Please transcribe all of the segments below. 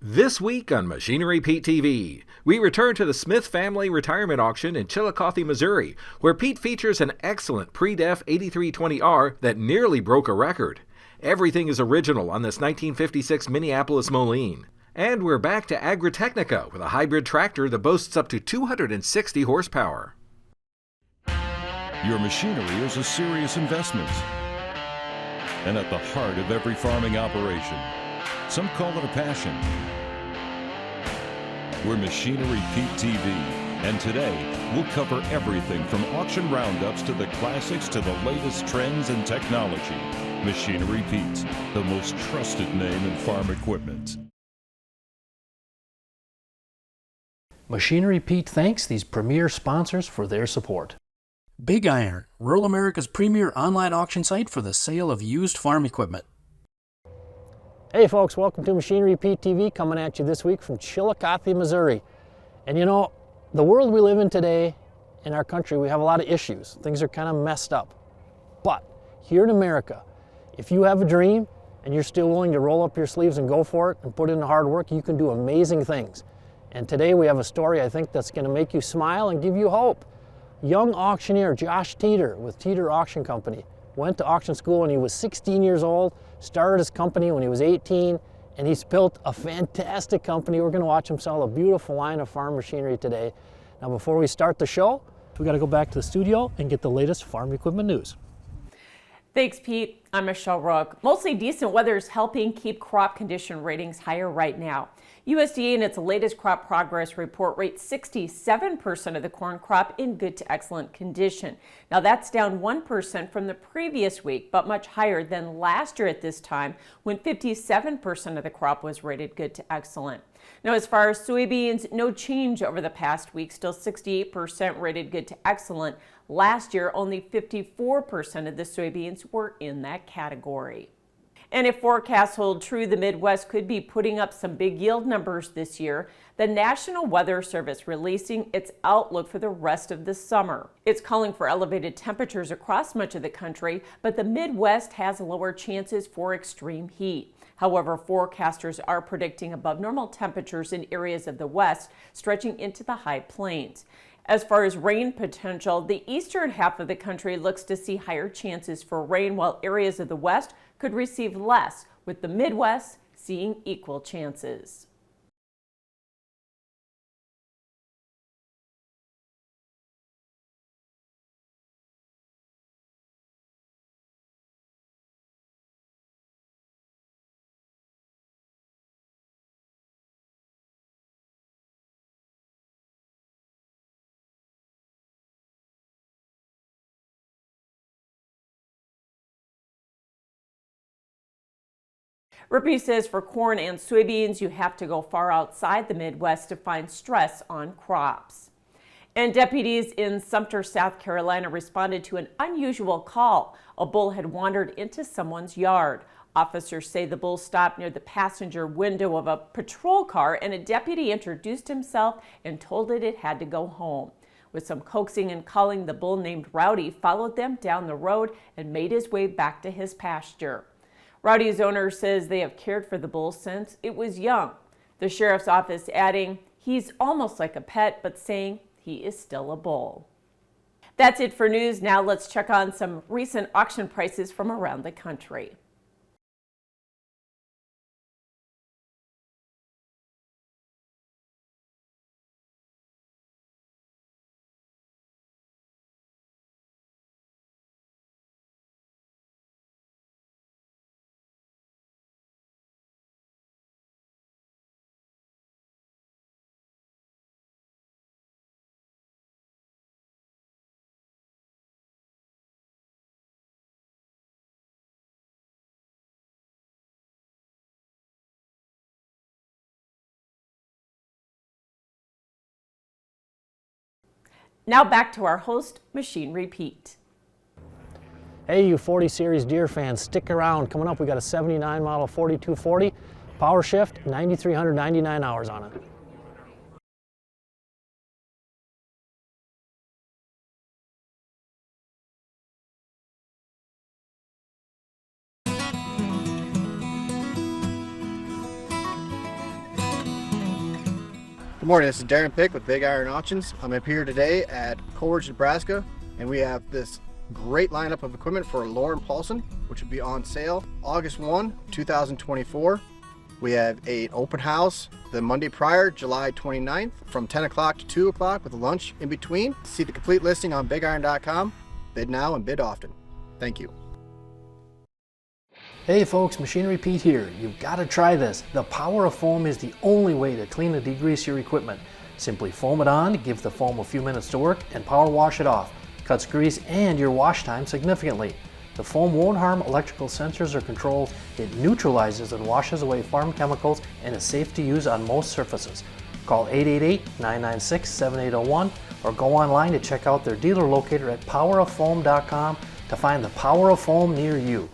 This week on Machinery Pete TV, we return to the Smith family retirement auction in Chillicothe, Missouri, where Pete features an excellent pre-def 8320R that nearly broke a record. Everything is original on this 1956 Minneapolis Moline. And we're back to Agritechnica with a hybrid tractor that boasts up to 260 horsepower. Your machinery is a serious investment and at the heart of every farming operation. Some call it a passion. We're Machinery Pete TV, and today we'll cover everything from auction roundups to the classics to the latest trends and technology. Machinery Pete, the most trusted name in farm equipment. Machinery Pete thanks these premier sponsors for their support. Big Iron, rural America's premier online auction site for the sale of used farm equipment. Hey folks, welcome to Machinery Pete TV, coming at you this week from Chillicothe, Missouri. And you know, the world we live in today, in our country, we have a lot of issues. Things are kind of messed up. But here in America, if you have a dream and you're still willing to roll up your sleeves and go for it and put in the hard work, you can do amazing things. And today we have a story I think that's going to make you smile and give you hope. Young auctioneer Josh Teter with Teter Auction Company went to auction school when he was 16 years old, started his company when he was 18, and he's built a fantastic company. We're going to watch him sell a beautiful line of farm machinery today. Now before we start the show, we got to go back to the studio and get the latest farm equipment news. Thanks, Pete. I'm Michelle Rook. Mostly decent weather is helping keep crop condition ratings higher right now. USDA in its latest crop progress report rates 67% of the corn crop in good to excellent condition. Now that's down 1% from the previous week, but much higher than last year at this time when 57% of the crop was rated good to excellent. Now as far as soybeans, no change over the past week, still 68% rated good to excellent. Last year, only 54% of the soybeans were in that category. And if forecasts hold true, the Midwest could be putting up some big yield numbers this year. The National Weather Service releasing its outlook for the rest of the summer. It's calling for elevated temperatures across much of the country, but the Midwest has lower chances for extreme heat. However, forecasters are predicting above normal temperatures in areas of the West, stretching into the high plains. As far as rain potential, the eastern half of the country looks to see higher chances for rain, while areas of the West could receive less, with the Midwest seeing equal chances. Rippey says for corn and soybeans, you have to go far outside the Midwest to find stress on crops. And deputies in Sumter, South Carolina responded to an unusual call. A bull had wandered into someone's yard. Officers say the bull stopped near the passenger window of a patrol car, and a deputy introduced himself and told it had to go home. With some coaxing and calling, the bull named Rowdy followed them down the road and made his way back to his pasture. Rowdy's owner says they have cared for the bull since it was young. The sheriff's office adding, he's almost like a pet, but saying he is still a bull. That's it for news. Now let's check on some recent auction prices from around the country. Now back to our host, Machinery Pete. Hey, you 40 Series Deere fans, stick around. Coming up, we got a 79 model 4240 power shift, 9,399 hours on it. Good morning, this is Darren Pick with Big Iron Auctions. I'm up here today at Coleridge, Nebraska, and we have this great lineup of equipment for Lauren Paulson, which will be on sale August 1, 2024. We have an open house the Monday prior, July 29th, from 10 o'clock to 2 o'clock with a lunch in between. See the complete listing on bigiron.com. Bid now and bid often. Thank you. Hey folks, Machinery Pete here. You've got to try this. The power of foam is the only way to clean and degrease your equipment. Simply foam it on, give the foam a few minutes to work, and power wash it off. Cuts grease and your wash time significantly. The foam won't harm electrical sensors or controls. It neutralizes and washes away farm chemicals and is safe to use on most surfaces. Call 888-996-7801 or go online to check out their dealer locator at poweroffoam.com to find the power of foam near you.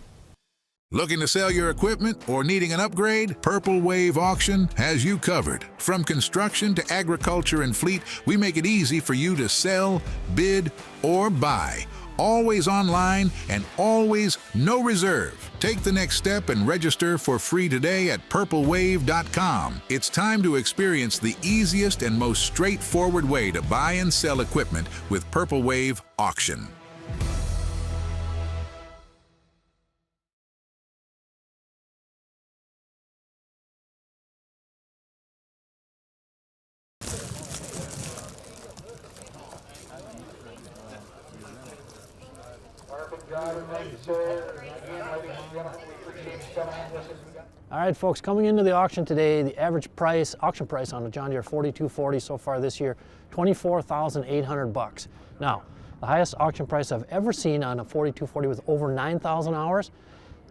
Looking to sell your equipment or needing an upgrade? Purple Wave Auction has you covered. From construction to agriculture and fleet, we make it easy for you to sell, bid, or buy. Always online and always no reserve. Take the next step and register for free today at purplewave.com. It's time to experience the easiest and most straightforward way to buy and sell equipment with Purple Wave Auction. All right, folks, coming into the auction today, the average price, auction price on the John Deere 4240 so far this year, $24,800. Now, the highest auction price I've ever seen on a 4240 with over 9,000 hours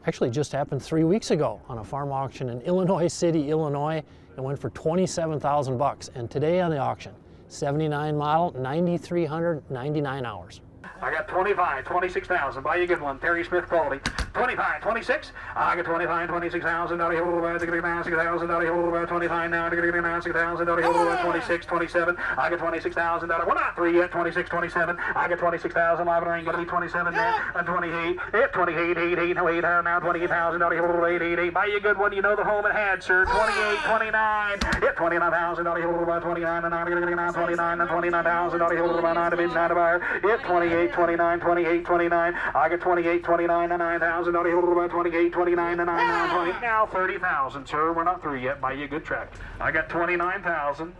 actually just happened 3 weeks ago on a farm auction in Illinois City, Illinois. It went for $27,000. And today on the auction, 79 model, 9,399 hours. I got 25, 26,000. Buy you a good one. Terry Smith quality. 25, 26. I got 25, 26,000. $6,000. 25 now. $6,000. 26, 27. I got $26,000. We're not three yet. 26, 27. I got 26,000. Live ain't gonna be 27 now. 28. 28, 8 now. $28,000. 8. Buy you a good one. You know the home it had, sir. 28, 29. $29,000. 29 and 29, 29 and $29,000. Midnight buyer. 28, 29, 28, 29. I got 28, 29 and $9,000. 28, 29 and 9, 20. Now 30,000, sir. We're not through yet. Buy you a good tractor. I got 29,000.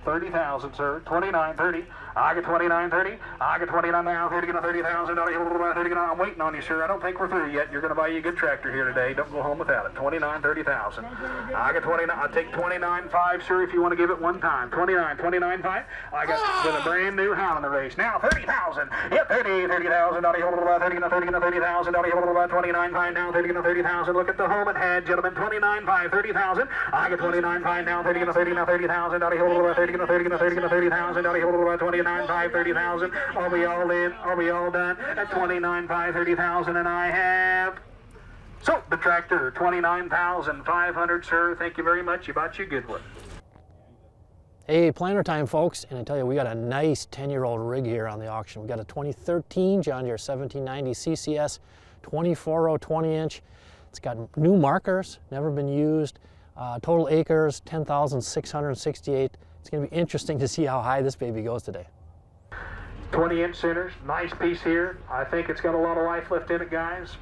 30,000, sir. 29, 30. I got 29, 30. I got 29 now. 30,000. I'm waiting on you, sir. I don't think we're through yet. You're going to buy you a good tractor here today. Don't go home without it. 29, 30,000. I got 29. I'll take 29.5, sir, if you want to give it one time. 29.5. I got with a brand new hound in the race. Now 30,000. Yep, 30,000. 30,000. 29.5 now. 30,000. Look at the home it had, gentlemen. 29.5. 30,000. I got 29.5 now. 30,000. 30,000. 29.5, 30,000. Are we all in? Are we all done? At 29.5, 30,000, and I have sold the tractor. 29,500, sir. Thank you very much. You bought you a good one. Hey, planter time, folks, and I tell you, we got a nice 10-year-old rig here on the auction. We got a 2013 John Deere 1790 CCS 24-row 20-inch. It's got new markers, never been used. Total acres, 10,668. It's going to be interesting to see how high this baby goes today. 20-inch centers, nice piece here. I think it's got a lot of life left in it, guys.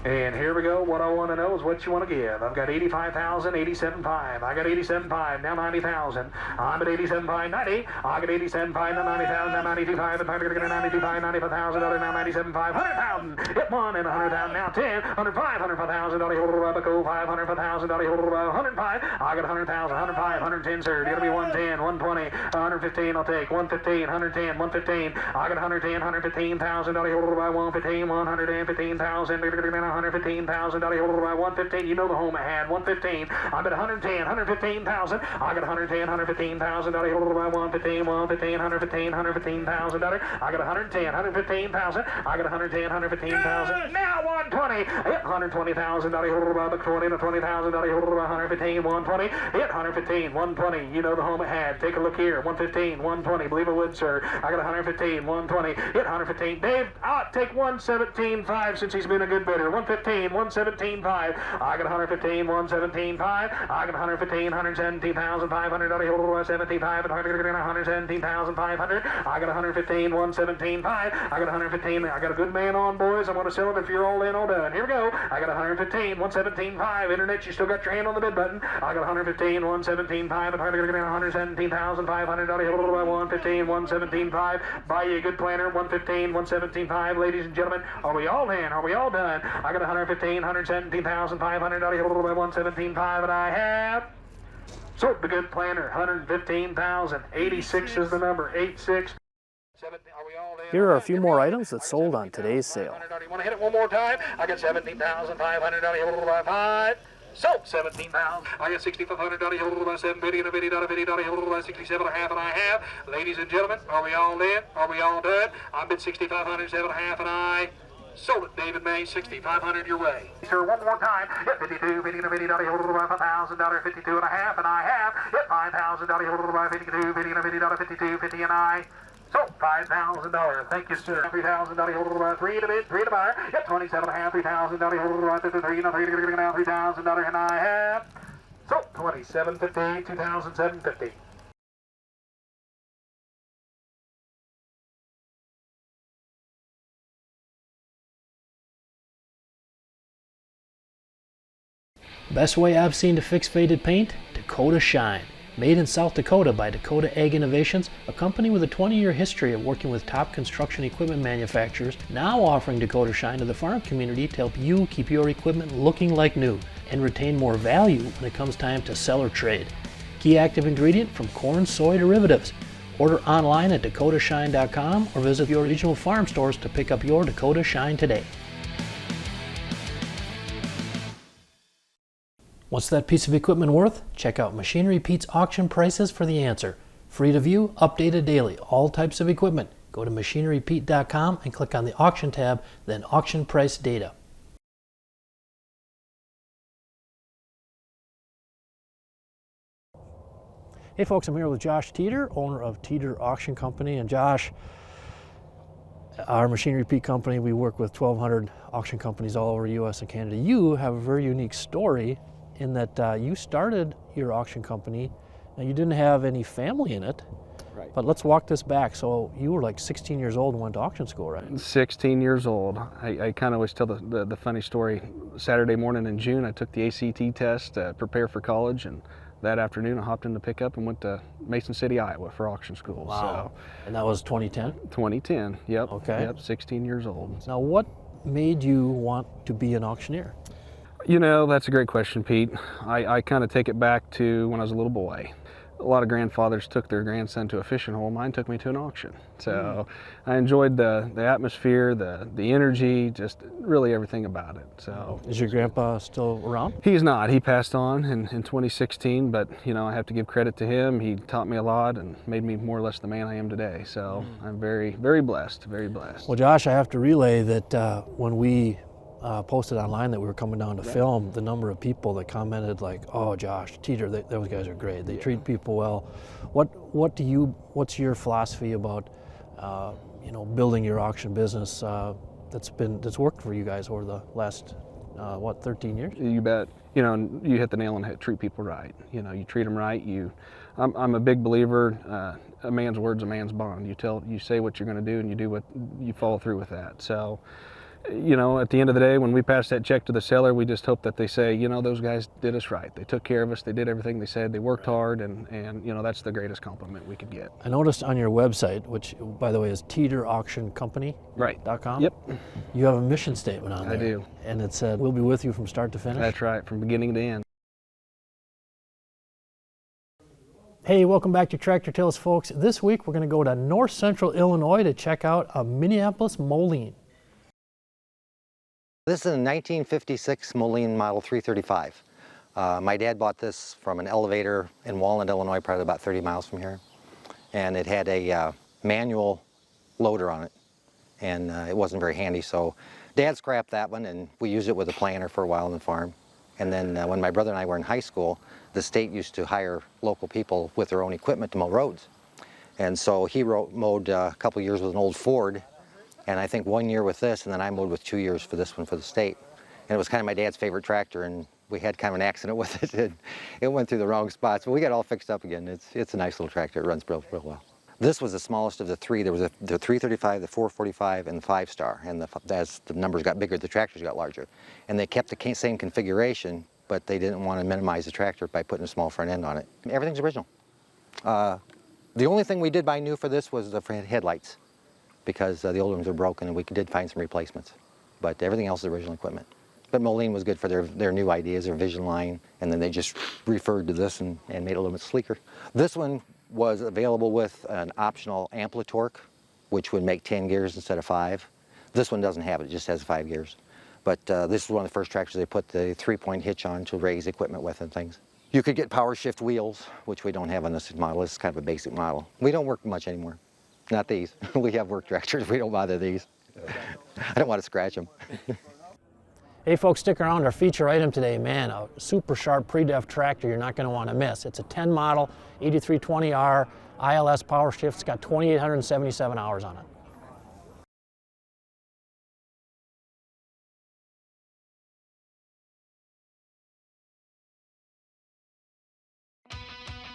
And here we go. What I want to know is what you want to give. I've got 85,000, 87.5. I got 87.5, now 90,000. I'm at 87.5, 90. I got 87.5, now 90,000, now 92.5. And I'm going to get 92.5, $95,000, now 97.5. 100,000. Hit one and 100,000, now 10. 105, $105,000. Go 500, $5,000. 105. I got 100,000, 105, 110, sir. It's going to be 110, 120, 115. I'll take 115, 110, 115. I got 110, 115,000. 115, 115,000. $115,000, 115. You know the home I had. 115. I'm at 110, 115,000. I got 110, 115,000. 115, 115,000. I got 110, 115,000. I got 110, 115,000. Now 120. Hit 120,000. 20,000. 115, 120. Hit 115, 120. You know the home I had. Take a look here. 115, 120. Believe it would, sir. I got 115, 120. Hit 115. Dave, I'll take 117.5 since he's been a good bidder. 115, 117.5. I got 115, 117.5. I got 115, 117,500. 117,500. I got 115, 117.5. I got 115. I got a good man on, boys. I'm going to sell it if you're all in, all done. Here we go. I got 115, 117.5. Internet, you still got your hand on the bid button. I got 115, 117.5. 117,500. 115, 117.5. Buy you a good planner. 115, 117.5. Ladies and gentlemen, are we all in? Are we all done? I got 115, 117,500. 117.5, and I have sold the good planner. 115,000. 86 is the number. 86. Here are a few more items that sold on today's sale. You want to hit it one more time? I got 17,500. Sold 17,000. I got 6,500. 750 and a $50, 67 and a half, and I have. Ladies and gentlemen, are we all in? Are we all done? I bid 6,500, 7 and a half, and I sold it, David May, 6,500 your way. Sir, one more time. Hit 52, 50 and a $50, $1,000, 52 and a half, and I have. Hit $5,000, 52, 50 and a $50, 52, 50, and I sold $5,000. Thank you, sir. $3,000, 3 to bid, 3 to buy. Hit 27 and a half, $3,000, 53 and a $3,000, and I have sold 2750, 2,750. Best way I've seen to fix faded paint? Dakota Shine. Made in South Dakota by Dakota Ag Innovations, a company with a 20-year history of working with top construction equipment manufacturers, now offering Dakota Shine to the farm community to help you keep your equipment looking like new and retain more value when it comes time to sell or trade. Key active ingredient from corn, soy derivatives. Order online at dakotashine.com or visit your regional farm stores to pick up your Dakota Shine today. What's that piece of equipment worth? Check out Machinery Pete's auction prices for the answer. Free to view, updated daily, all types of equipment. Go to machinerypete.com and click on the auction tab, then auction price data. Hey folks, I'm here with Josh Teter, owner of Teter Auction Company. And Josh, our Machinery Pete company, we work with 1,200 auction companies all over the US and Canada. You have a very unique story in that you started your auction company. Now you didn't have any family in it, right? But let's walk this back. So you were like 16 years old and went to auction school, right? 16 years old. I kind of always tell the funny story. Saturday morning in June, I took the ACT test to prepare for college, and that afternoon I hopped in the pickup and went to Mason City, Iowa for auction school. Wow. So, and that was 2010? 2010, yep. Okay. Yep, 16 years old. Now what made you want to be an auctioneer? You know, that's a great question, Pete. I kind of take it back to when I was a little boy. A lot of grandfathers took their grandson to a fishing hole. Mine took me to an auction. So I enjoyed the atmosphere, the energy, just really everything about it. So is your grandpa still around? He's not. He passed on in 2016, but you know, I have to give credit to him. He taught me a lot and made me more or less the man I am today. So I'm very, very blessed, very blessed. Well, Josh, I have to relay that when we posted online that we were coming down to film, the number of people that commented like, "Oh, Josh Teter, those guys are great. They treat people well." What's your philosophy about building your auction business that's worked for you guys over the last 13 years? You bet. You know, you hit the nail on the head. Treat people right. You know, you treat them right. I'm a big believer. A man's word's a man's bond. You say what you're going to do, and you follow through with that. So, you know, at the end of the day, when we pass that check to the seller, we just hope that they say, you know, those guys did us right. They took care of us. They did everything they said. They worked hard, and you know, that's the greatest compliment we could get. I noticed on your website, which by the way is TeterAuctionCompany.com. Yep. You have a mission statement on there. I do. And it said, "We'll be with you from start to finish." That's right, from beginning to end. Hey, welcome back to Tractor Tales, folks. This week we're going to go to north central Illinois to check out a Minneapolis Moline. This is a 1956 Moline Model 335. My dad bought this from an elevator in Walnut, Illinois, probably about 30 miles from here. And it had a manual loader on it, and it wasn't very handy, so Dad scrapped that one, and we used it with a planter for a while on the farm. And then when my brother and I were in high school, the state used to hire local people with their own equipment to mow roads. And so he mowed a couple years with an old Ford, and I think 1 year with this, and then I mowed with 2 years for this one for the state. And it was kind of my dad's favorite tractor, and we had kind of an accident with it. It went through the wrong spots, but we got it all fixed up again. It's a nice little tractor. It runs real well. This was the smallest of the three. There was the 335, the 445, and the 5-star. And as the numbers got bigger, the tractors got larger. And they kept the same configuration, but they didn't want to minimize the tractor by putting a small front end on it. Everything's original. The only thing we did buy new for this was the headlights, because the old ones were broken, and we did find some replacements. But everything else is original equipment. But Moline was good for their new ideas, their vision line, and then they just referred to this and made it a little bit sleeker. This one was available with an optional Amplitorque, which would make 10 gears instead of 5. This one doesn't have it, it just has 5 gears. But this is one of the first tractors they put the 3-point hitch on to raise equipment with and things. You could get power shift wheels, which we don't have on this model. This is kind of a basic model. We don't work much anymore. Not these. We have work tractors, we don't bother these. I don't want to scratch them. Hey folks, stick around. Our feature item today, man, a super sharp pre-def tractor you're not going to want to miss. It's a 10 model 8320R ILS power shift. It's got 2,877 hours on it.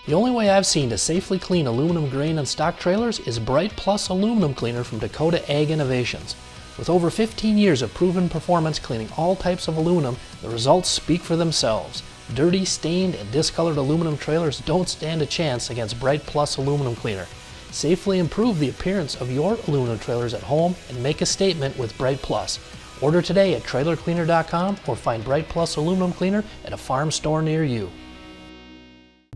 The only way I've seen to safely clean aluminum grain and stock trailers is Bright Plus aluminum cleaner from Dakota Ag Innovations. With over 15 years of proven performance cleaning all types of aluminum, the results speak for themselves. Dirty, stained, and discolored aluminum trailers don't stand a chance against Bright Plus aluminum cleaner. Safely improve the appearance of your aluminum trailers at home and make a statement with Bright Plus. Order today at trailercleaner.com or find Bright Plus aluminum cleaner at a farm store near you.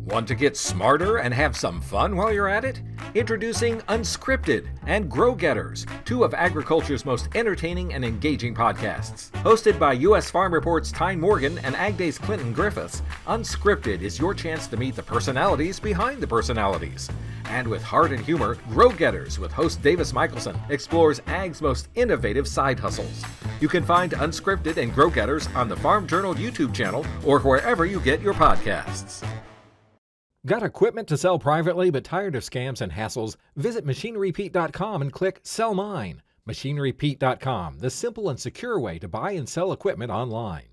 Want to get smarter and have some fun while you're at it? Introducing Unscripted and Grow Getters, two of agriculture's most entertaining and engaging podcasts. Hosted by U.S. Farm Report's Tyne Morgan and Ag Day's Clinton Griffiths, Unscripted is your chance to meet the personalities behind the personalities. And with heart and humor, Grow Getters with host Davis Michelson explores Ag's most innovative side hustles. You can find Unscripted and Grow Getters on the Farm Journal YouTube channel or wherever you get your podcasts. Got equipment to sell privately but tired of scams and hassles? Visit MachineryPete.com and click Sell Mine. MachineryPete.com, the simple and secure way to buy and sell equipment online.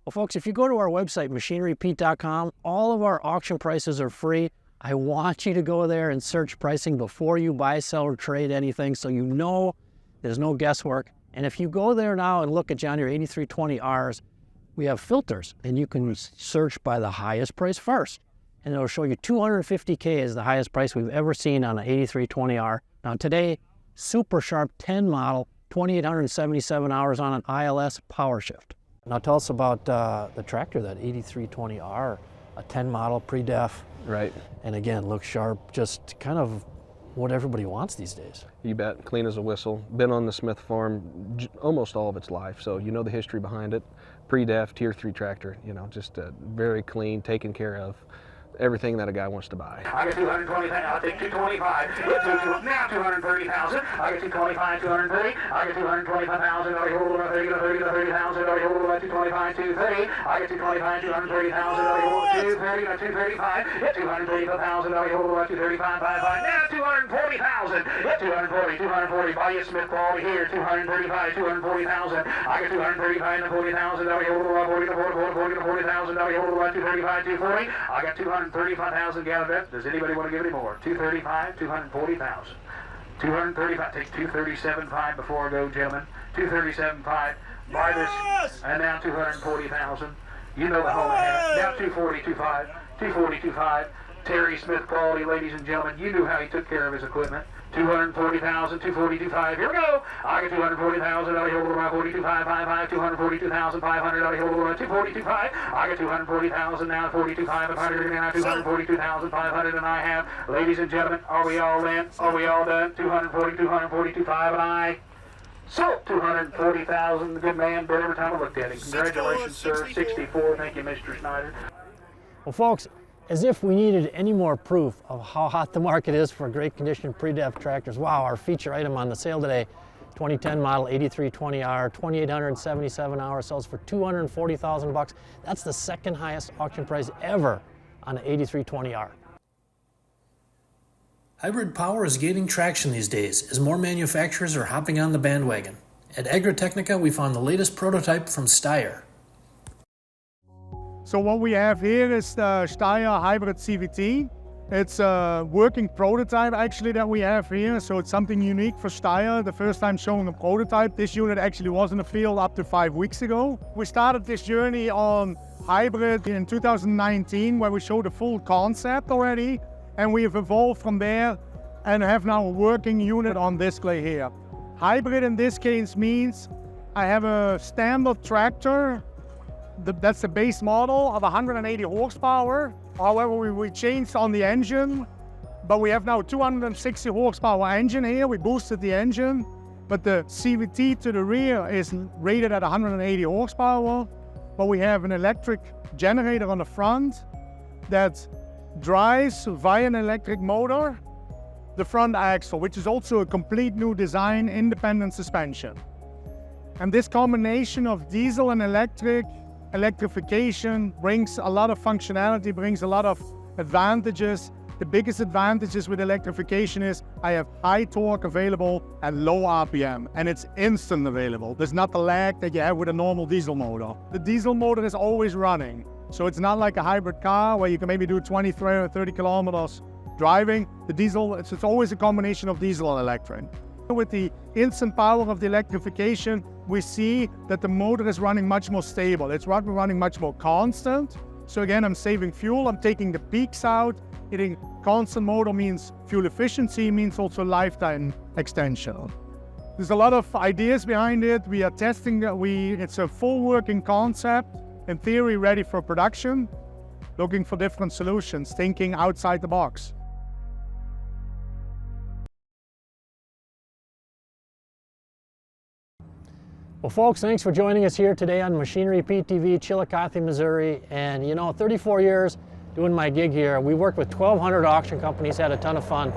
Well, folks, if you go to our website, MachineryPete.com, all of our auction prices are free. I want you to go there and search pricing before you buy, sell, or trade anything so you know there's no guesswork. And if you go there now and look at John Deere 8320Rs, we have filters, and you can search by the highest price first. And it'll show you $250K is the highest price we've ever seen on an 8320R. Now today, super sharp 10 model, 2,877 hours on an ILS power shift. Now tell us about the tractor, that 8320R, a 10 model pre-def. Right. And again, looks sharp, just kind of what everybody wants these days. You bet, clean as a whistle. Been on the Smith farm almost all of its life, so you know the history behind it. Pre-def, Tier 3 tractor, you know, just very clean, taken care of. Everything that a guy wants to buy. I got 220,000. I'll take 225. Now 230,000. I got 225, 230. I got 225,000. I hold about 30,000. I hold about 225, 230. I got 225, 230,000. I hold 230, 235. Get 235,000. I hold about 235, 55. Now 240,000. Get 240. Buy you Smith quality here. 235, 240,000. I got 235 and 40,000. I hold about 40 to 40,000. I hold about 235, 240. I got 235,000 gallon vet. Does anybody want to give any more? 235, 240,000. 235, take 237.5 before I go, gentlemen. 237.5. Buy this, and now 240,000. You know the home I have. Now 240.25, 240.25. Terry Smith quality, ladies and gentlemen. You knew how he took care of his equipment. 240,000, 242.5. Here we go. I got 240,000. I hold about 42.555. 242,500. I hold about 242.5. I got 240,000 now. 42.500 now. 242,500. And I have, ladies and gentlemen, are we all in? Are we all done? 240, 242.5, and I sold 240,000. The good man bid every time I looked at him. Congratulations, sir. 64. Thank you, Mr. Snyder. Well, folks, as if we needed any more proof of how hot the market is for great condition pre-def tractors. Wow, our feature item on the sale today, 2010 model 8320R, 2,877 hours, sells for $240,000. That's the second highest auction price ever on an 8320R. Hybrid power is gaining traction these days as more manufacturers are hopping on the bandwagon. At Agritechnica, we found the latest prototype from Steyr. So what we have here is the Steyr Hybrid CVT. It's a working prototype actually that we have here, so it's something unique for Steyr. The first time showing a prototype. This unit actually was in the field up to 5 weeks ago. We started this journey on hybrid in 2019 where we showed a full concept already, and we have evolved from there and have now a working unit on display here. Hybrid in this case means I have a standard tractor. That's the base model of 180 horsepower. However, we changed on the engine, but we have now 260 horsepower engine here. We boosted the engine, but the CVT to the rear is rated at 180 horsepower. But we have an electric generator on the front that drives via an electric motor the front axle, which is also a complete new design, independent suspension. And this combination of diesel and electrification brings a lot of functionality, brings a lot of advantages. The biggest advantages with electrification is I have high torque available at low RPM, and it's instant available. There's not the lag that you have with a normal diesel motor. The diesel motor is always running, so it's not like a hybrid car where you can maybe do 20, 30 kilometers driving. The diesel, it's always a combination of diesel and electric. With the instant power of the electrification, we see that the motor is running much more stable. It's running much more constant. So again, I'm saving fuel, I'm taking the peaks out. Hitting constant motor means fuel efficiency, means also lifetime extension. There's a lot of ideas behind it. We are testing, it's a full working concept, in theory ready for production, looking for different solutions, thinking outside the box. Well, folks, thanks for joining us here today on Machinery Pete TV, Chillicothe, Missouri. And you know, 34 years doing my gig here. We worked with 1,200 auction companies, had a ton of fun.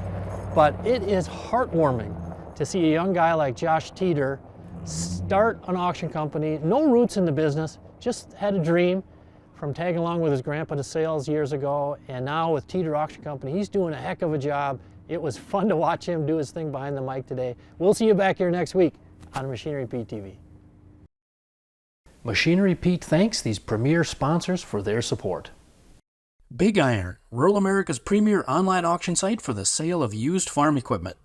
But it is heartwarming to see a young guy like Josh Teter start an auction company, no roots in the business, just had a dream from tagging along with his grandpa to sales years ago. And now with Teter Auction Company, he's doing a heck of a job. It was fun to watch him do his thing behind the mic today. We'll see you back here next week on Machinery Pete TV. Machinery Pete thanks these premier sponsors for their support. Big Iron, rural America's premier online auction site for the sale of used farm equipment.